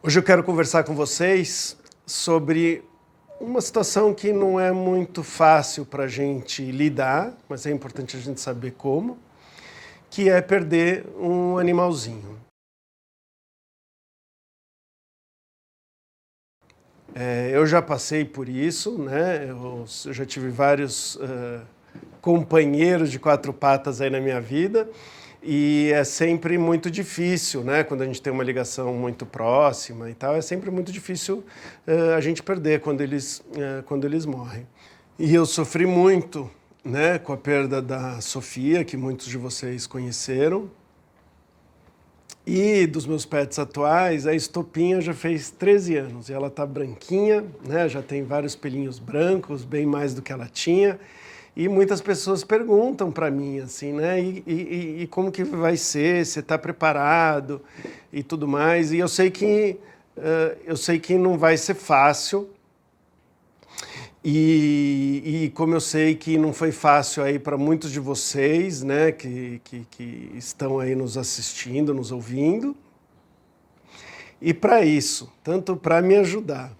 Hoje eu quero conversar com vocês sobre uma situação que não é muito fácil para a gente lidar, mas é importante a gente saber como, que é perder um animalzinho. Eu já passei por isso, né? Eu já tive vários companheiros de quatro patas aí na minha vida, e é sempre muito difícil, né? Quando a gente tem uma ligação muito próxima e tal, é sempre muito difícil a gente perder quando eles morrem. E eu sofri muito, né, com a perda da Sofia, que muitos de vocês conheceram. E dos meus pets atuais, a Estopinha já fez 13 anos e ela tá branquinha, né? Já tem vários pelinhos brancos, bem mais do que ela tinha. E muitas pessoas perguntam para mim, assim, né? E como que vai ser? Você está preparado e tudo mais? E eu sei que não vai ser fácil. E como eu sei que não foi fácil aí para muitos de vocês, né, que estão aí nos assistindo, nos ouvindo. E para isso, tanto para me ajudar,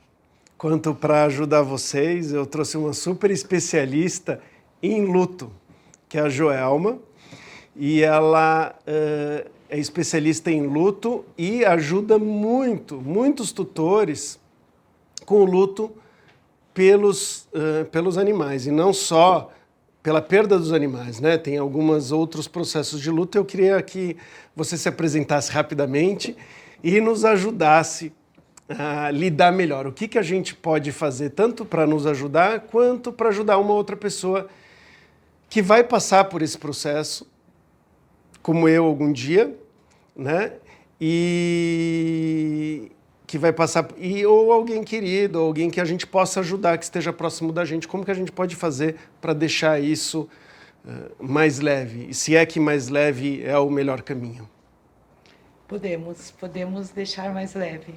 quanto para ajudar vocês, eu trouxe uma super especialista em luto, que é a Joelma, e ela é especialista em luto e ajuda muitos tutores com o luto pelos animais, e não só pela perda dos animais, né? Tem alguns outros processos de luto. Eu queria que você se apresentasse rapidamente e nos ajudasse a lidar melhor. O que a gente pode fazer tanto para nos ajudar, quanto para ajudar uma outra pessoa que vai passar por esse processo, como eu algum dia, né? E que vai passar, ou alguém querido, ou alguém que a gente possa ajudar, que esteja próximo da gente. Como que a gente pode fazer para deixar isso mais leve? E se é que mais leve é o melhor caminho? Podemos deixar mais leve.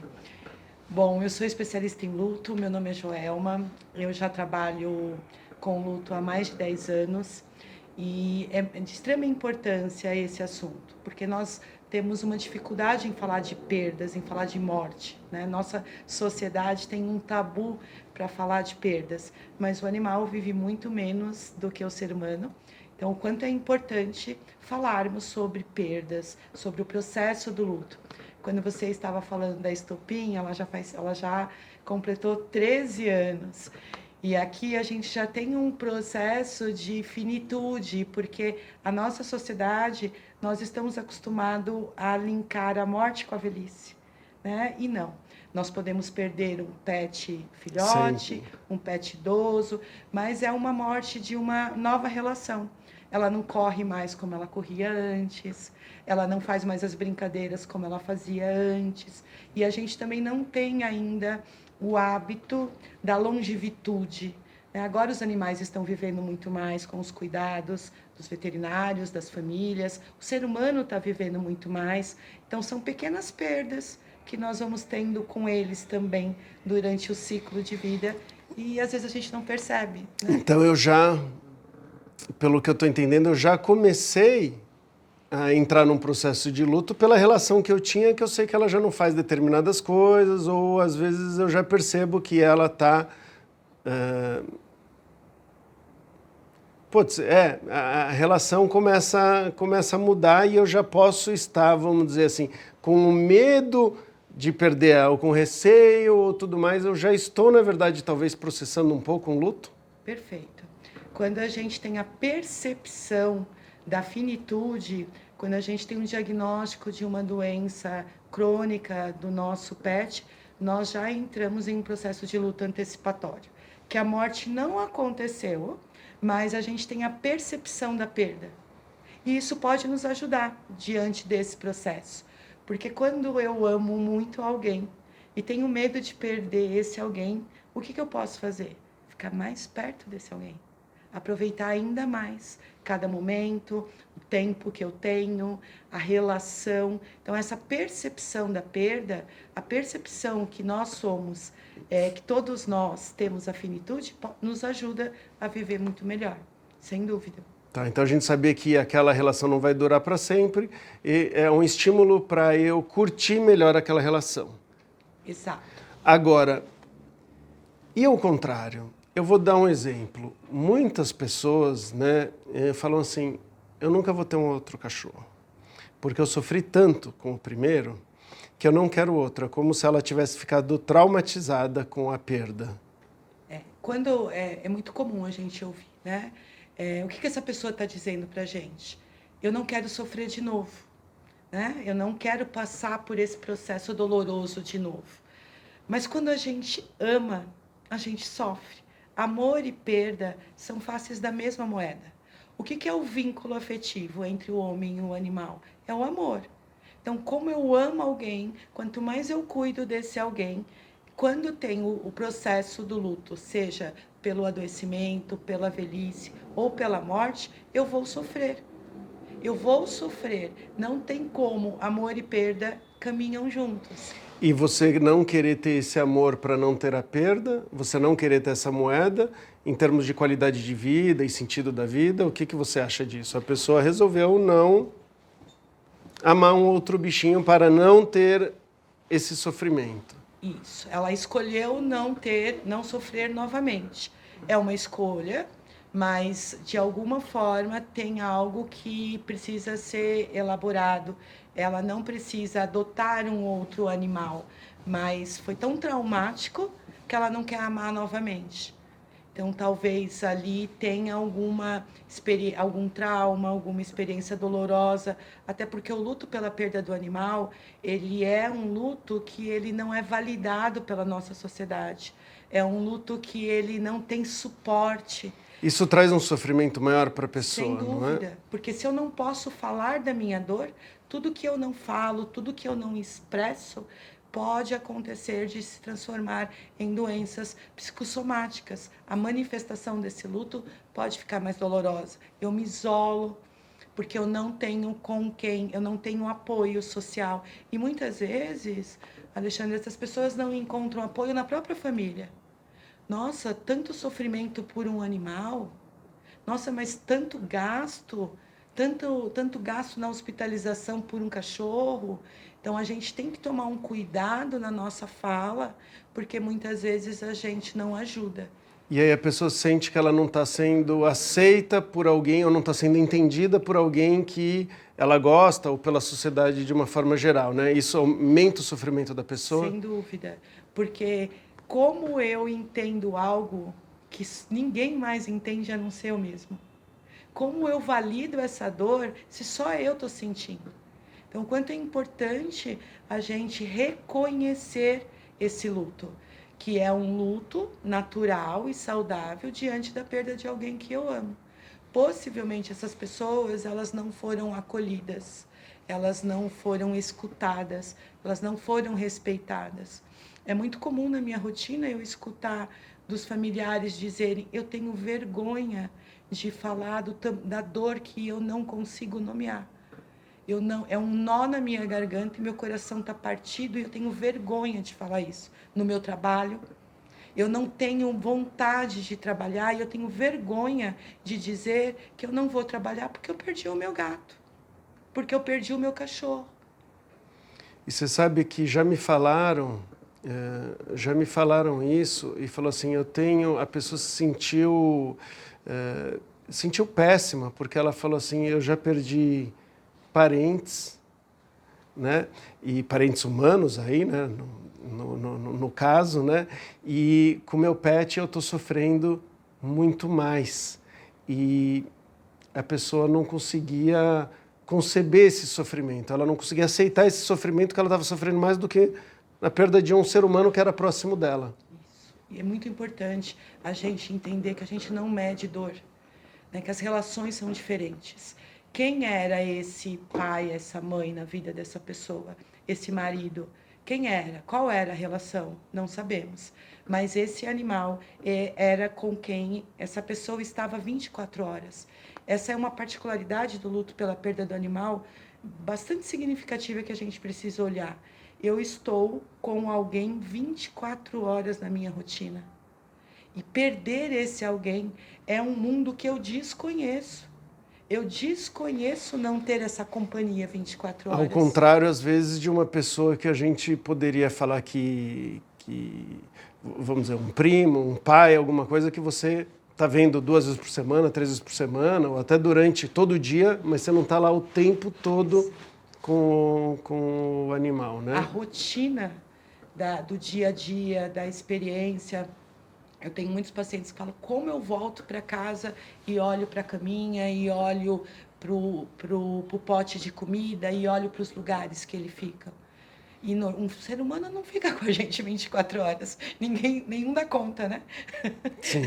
Bom, eu sou especialista em luto, meu nome é Joelma, eu já trabalho com luto há mais de 10 anos e é de extrema importância esse assunto, porque nós temos uma dificuldade em falar de perdas, em falar de morte, né? Nossa sociedade tem um tabu para falar de perdas, mas o animal vive muito menos do que o ser humano. Então, o quanto é importante falarmos sobre perdas, sobre o processo do luto. Quando você estava falando da Estopinha, ela já completou 13 anos. E aqui a gente já tem um processo de finitude, porque a nossa sociedade, nós estamos acostumados a linkar a morte com a velhice, né? E não. Nós podemos perder um pet filhote, Sempre. um pet idoso, mas é uma morte de uma nova relação. Ela não corre mais como ela corria antes, ela não faz mais as brincadeiras como ela fazia antes, e a gente também não tem ainda o hábito da longevidade. Agora os animais estão vivendo muito mais com os cuidados dos veterinários, das famílias, o ser humano está vivendo muito mais, então são pequenas perdas que nós vamos tendo com eles também durante o ciclo de vida, e às vezes a gente não percebe, né? Então pelo que eu estou entendendo, eu já comecei a entrar num processo de luto pela relação que eu tinha, que eu sei que ela já não faz determinadas coisas, ou às vezes eu já percebo que ela está... a relação começa a mudar e eu já posso estar, vamos dizer assim, com o medo de perder ela, ou com receio ou tudo mais. Eu já estou, na verdade, talvez processando um pouco um luto. Perfeito. Quando a gente tem a percepção da finitude, quando a gente tem um diagnóstico de uma doença crônica do nosso pet, nós já entramos em um processo de luto antecipatório, que a morte não aconteceu, mas a gente tem a percepção da perda. E isso pode nos ajudar diante desse processo, porque quando eu amo muito alguém e tenho medo de perder esse alguém, o que eu posso fazer? Ficar mais perto desse alguém. Aproveitar ainda mais cada momento, o tempo que eu tenho, a relação. Então, essa percepção da perda, a percepção que nós somos, que todos nós temos a finitude, nos ajuda a viver muito melhor, sem dúvida. Tá, então a gente sabia que aquela relação não vai durar para sempre, e é um estímulo para eu curtir melhor aquela relação. Exato. Agora, e ao contrário? Eu vou dar um exemplo. Muitas pessoas, né, falam assim, eu nunca vou ter um outro cachorro, porque eu sofri tanto com o primeiro que eu não quero outro. É como se ela tivesse ficado traumatizada com a perda. É muito comum a gente ouvir, né? O que essa pessoa está dizendo para a gente? Eu não quero sofrer de novo, né? Eu não quero passar por esse processo doloroso de novo. Mas quando a gente ama, a gente sofre. Amor e perda são faces da mesma moeda. O que é o vínculo afetivo entre o homem e o animal? É o amor. Então, como eu amo alguém, quanto mais eu cuido desse alguém, quando tem o processo do luto, seja pelo adoecimento, pela velhice ou pela morte, eu vou sofrer. Eu vou sofrer. Não tem como amor e perda caminham juntos. E você não querer ter esse amor para não ter a perda, você não querer ter essa moeda, em termos de qualidade de vida e sentido da vida, o que você acha disso? A pessoa resolveu não amar um outro bichinho para não ter esse sofrimento. Isso. Ela escolheu não sofrer novamente. É uma escolha, mas de alguma forma tem algo que precisa ser elaborado. Ela não precisa adotar um outro animal, mas foi tão traumático que ela não quer amar novamente. Então, talvez ali tenha algum trauma, alguma experiência dolorosa, até porque o luto pela perda do animal, ele é um luto que ele não é validado pela nossa sociedade. É um luto que ele não tem suporte. Isso traz um sofrimento maior para a Sem pessoa, não é? dúvida, porque se eu não posso falar da minha dor, tudo que eu não falo, tudo que eu não expresso, pode acontecer de se transformar em doenças psicossomáticas. A manifestação desse luto pode ficar mais dolorosa. Eu me isolo, porque eu não tenho com quem, eu não tenho apoio social. E muitas vezes, Alexandre, essas pessoas não encontram apoio na própria família. Nossa, tanto sofrimento por um animal. Nossa, mas tanto gasto na hospitalização por um cachorro. Então a gente tem que tomar um cuidado na nossa fala, porque muitas vezes a gente não ajuda. E aí a pessoa sente que ela não está sendo aceita por alguém ou não está sendo entendida por alguém que ela gosta ou pela sociedade de uma forma geral, né? Isso aumenta o sofrimento da pessoa? Sem dúvida, porque como eu entendo algo que ninguém mais entende a não ser eu mesmo? Como eu valido essa dor se só eu estou sentindo? Então, quanto é importante a gente reconhecer esse luto, que é um luto natural e saudável diante da perda de alguém que eu amo. Possivelmente essas pessoas, elas não foram acolhidas, elas não foram escutadas, elas não foram respeitadas. É muito comum na minha rotina eu escutar dos familiares dizerem: eu tenho vergonha de falar da dor que eu não consigo nomear. É um nó na minha garganta e meu coração está partido e eu tenho vergonha de falar isso no meu trabalho. Eu não tenho vontade de trabalhar e eu tenho vergonha de dizer que eu não vou trabalhar porque eu perdi o meu gato, porque eu perdi o meu cachorro. E você sabe que já me falaram isso e falou assim, a pessoa se sentiu péssima, porque ela falou assim, eu já perdi parentes, né? E parentes humanos aí, né? No caso, né? E com meu pet eu estou sofrendo muito mais. E a pessoa não conseguia conceber esse sofrimento, ela não conseguia aceitar esse sofrimento que ela estava sofrendo mais do que a perda de um ser humano que era próximo dela. Isso. E é muito importante a gente entender que a gente não mede dor, né? Que as relações são diferentes. Quem era esse pai, essa mãe na vida dessa pessoa? Esse marido? Quem era? Qual era a relação? Não sabemos. Mas esse animal era com quem essa pessoa estava 24 horas. Essa é uma particularidade do luto pela perda do animal bastante significativa que a gente precisa olhar. Eu estou com alguém 24 horas na minha rotina. E perder esse alguém é um mundo que eu desconheço. Eu desconheço não ter essa companhia 24 horas. Ao contrário, às vezes, de uma pessoa que a gente poderia falar vamos dizer, um primo, um pai, alguma coisa que você está vendo 2 vezes por semana, 3 vezes por semana, ou até durante todo o dia, mas você não está lá o tempo todo com o animal, né? A rotina do dia a dia, da experiência. Eu tenho muitos pacientes que falam como eu volto para casa e olho para a caminha e olho pro pote de comida e olho para os lugares que ele fica. E um ser humano não fica com a gente 24 horas. Nenhum dá conta, né? Sim.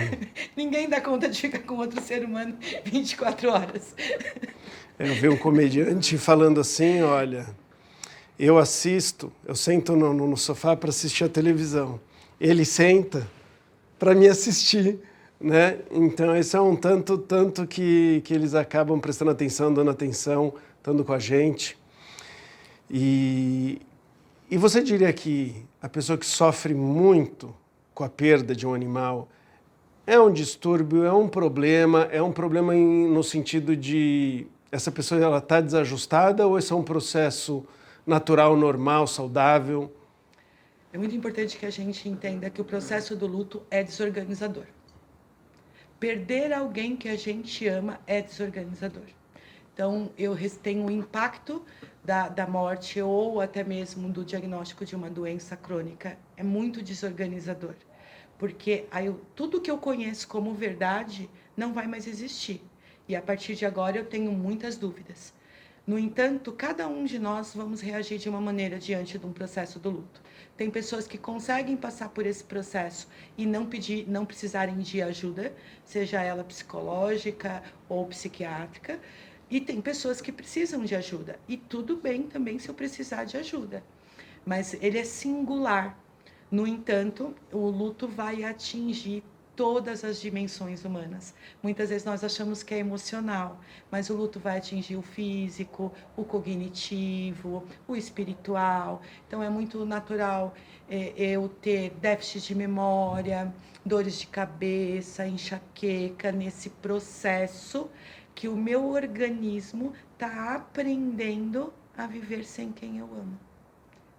Ninguém dá conta de ficar com outro ser humano 24 horas. Eu vi um comediante falando assim, olha, eu sento no sofá para assistir a televisão. Ele senta para me assistir, né? Então, isso é um tanto que eles acabam prestando atenção, dando atenção, estando com a gente. E você diria que a pessoa que sofre muito com a perda de um animal é um distúrbio, é um problema no sentido de essa pessoa ela está desajustada ou esse é um processo natural, normal, saudável? É muito importante que a gente entenda que o processo do luto é desorganizador. Perder alguém que a gente ama é desorganizador. Então, eu tenho o impacto da morte ou até mesmo do diagnóstico de uma doença crônica. É muito desorganizador, porque tudo que eu conheço como verdade não vai mais existir. E a partir de agora eu tenho muitas dúvidas. No entanto, cada um de nós vamos reagir de uma maneira diante de um processo do luto. Tem pessoas que conseguem passar por esse processo e não precisarem de ajuda, seja ela psicológica ou psiquiátrica. E tem pessoas que precisam de ajuda. E tudo bem também se eu precisar de ajuda. Mas ele é singular. No entanto, o luto vai atingir todas as dimensões humanas. Muitas vezes nós achamos que é emocional, mas o luto vai atingir o físico, o cognitivo, o espiritual. Então é muito natural eu ter déficit de memória, dores de cabeça, enxaqueca nesse processo que o meu organismo está aprendendo a viver sem quem eu amo.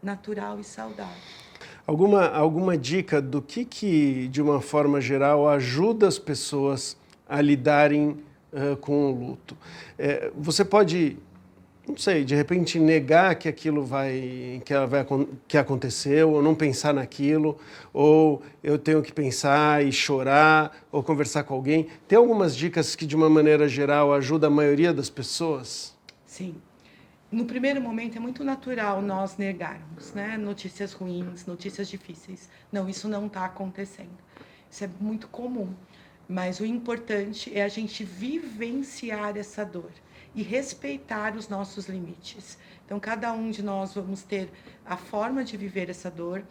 Natural e saudável. Alguma dica do que, de uma forma geral, ajuda as pessoas a lidarem com o luto? Você pode, não sei, de repente negar que que aconteceu, ou não pensar naquilo, ou eu tenho que pensar e chorar, ou conversar com alguém. Tem algumas dicas que, de uma maneira geral, ajudam a maioria das pessoas? Sim. No primeiro momento é muito natural nós negarmos, né? Notícias ruins, notícias difíceis. Não, isso não está acontecendo. Isso é muito comum. Mas o importante é a gente vivenciar essa dor e respeitar os nossos limites. Então, cada um de nós vamos ter a forma de viver essa dor.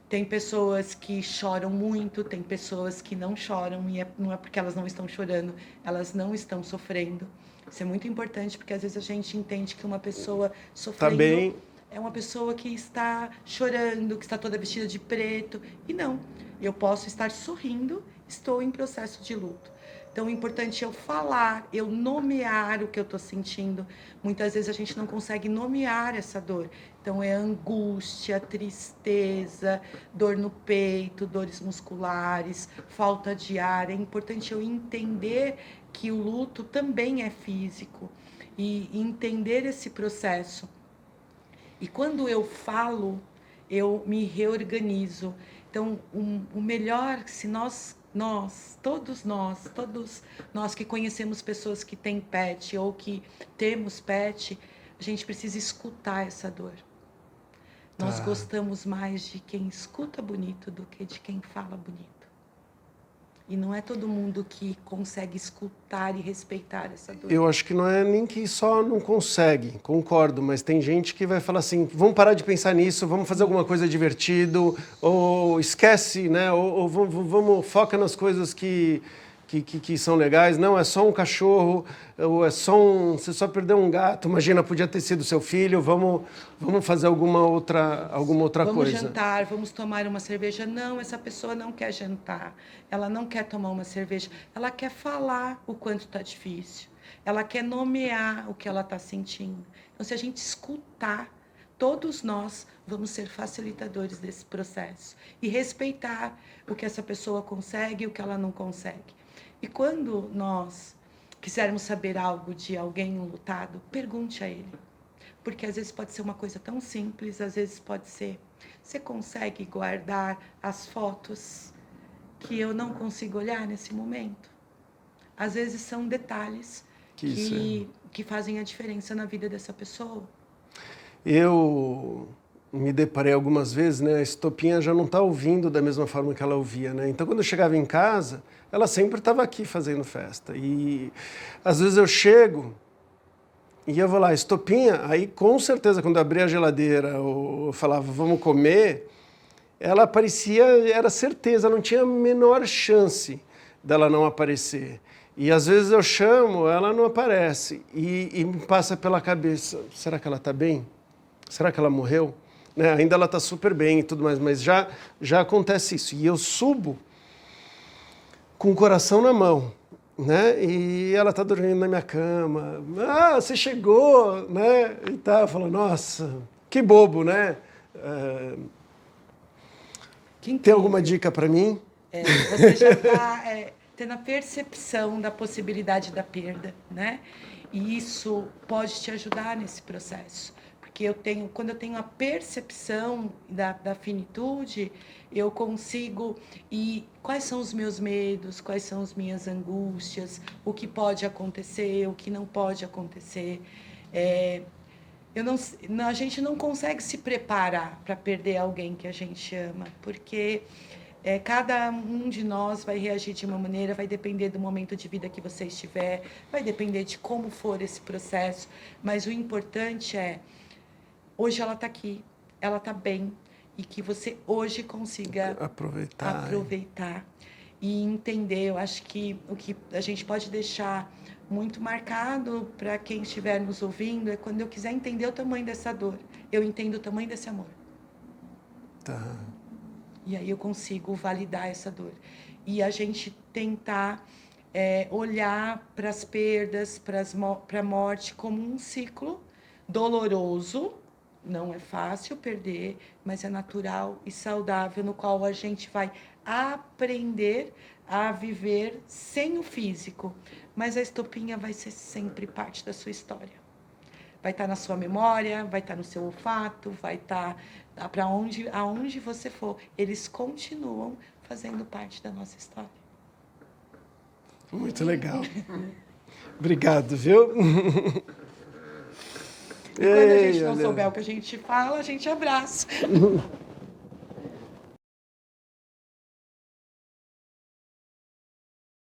Tem pessoas que choram muito, tem pessoas que não choram, e não é porque elas não estão chorando, elas não estão sofrendo. Isso é muito importante, porque às vezes a gente entende que uma pessoa sofrendo é uma pessoa que está chorando, que está toda vestida de preto. E não, eu posso estar sorrindo, estou em processo de luto. Então, o importante é eu falar, eu nomear o que eu estou sentindo. Muitas vezes a gente não consegue nomear essa dor. Então, é angústia, tristeza, dor no peito, dores musculares, falta de ar. É importante eu entender que o luto também é físico e entender esse processo. E quando eu falo, eu me reorganizo. Então, o melhor, se todos nós que conhecemos pessoas que têm pet ou que temos pet, a gente precisa escutar essa dor. Nós gostamos mais de quem escuta bonito do que de quem fala bonito. E não é todo mundo que consegue escutar e respeitar essa dor. Eu acho que não é nem que só não consegue, concordo, mas tem gente que vai falar assim, vamos parar de pensar nisso, vamos fazer alguma coisa divertido, ou esquece, né? Ou vamos foca nas coisas que são legais. Não, é só um cachorro, ou você só perdeu um gato, imagina, podia ter sido seu filho, vamos fazer alguma outra coisa. Vamos jantar, vamos tomar uma cerveja. Não, essa pessoa não quer jantar, ela não quer tomar uma cerveja, ela quer falar o quanto está difícil. ela quer nomear o que ela está sentindo. Então, se a gente escutar, todos nós vamos ser facilitadores desse processo e respeitar o que essa pessoa consegue e o que ela não consegue. E quando nós quisermos saber algo de alguém enlutado, pergunte a ele. Porque às vezes pode ser uma coisa tão simples, às vezes pode ser: você consegue guardar as fotos que eu não consigo olhar nesse momento? Às vezes são detalhes que fazem a diferença na vida dessa pessoa. Eu me deparei algumas vezes, né? A Estopinha já não está ouvindo da mesma forma que ela ouvia, né? Então, quando eu chegava em casa, ela sempre estava aqui fazendo festa. E às vezes eu chego e eu vou lá, Estopinha, aí com certeza quando eu abria a geladeira ou eu falava, vamos comer, ela aparecia, era certeza, não tinha a menor chance dela não aparecer. E às vezes eu chamo, ela não aparece. E me passa pela cabeça, será que ela está bem? Será que ela morreu? Né? Ainda ela está super bem e tudo mais, mas já acontece isso. E eu subo com o coração na mão, né? E ela está dormindo na minha cama. Ah, você chegou, né? E tá, eu falo, nossa, que bobo, né? Tem alguma dica para mim? Você já está tendo a percepção da possibilidade da perda, né? E isso pode te ajudar nesse processo. Porque quando eu tenho a percepção da finitude, eu consigo. E quais são os meus medos, quais são as minhas angústias, o que pode acontecer, o que não pode acontecer. A gente não consegue se preparar para perder alguém que a gente ama, porque cada um de nós vai reagir de uma maneira, vai depender do momento de vida que você estiver, vai depender de como for esse processo, mas o importante é, hoje ela está aqui, ela está bem, e que você hoje consiga aproveitar e entender. Eu acho que o que a gente pode deixar muito marcado para quem estiver nos ouvindo é quando eu quiser entender o tamanho dessa dor, eu entendo o tamanho desse amor. Tá. E aí eu consigo validar essa dor. E a gente tentar olhar para as perdas, para a morte como um ciclo doloroso. Não é fácil perder, mas é natural e saudável, no qual a gente vai aprender a viver sem o físico. Mas a estopinha vai ser sempre parte da sua história. Vai estar na sua memória, vai estar no seu olfato, vai estar para aonde você for. Eles continuam fazendo parte da nossa história. Muito legal. Obrigado, viu? E quando a gente não souber o que a gente fala, a gente abraça.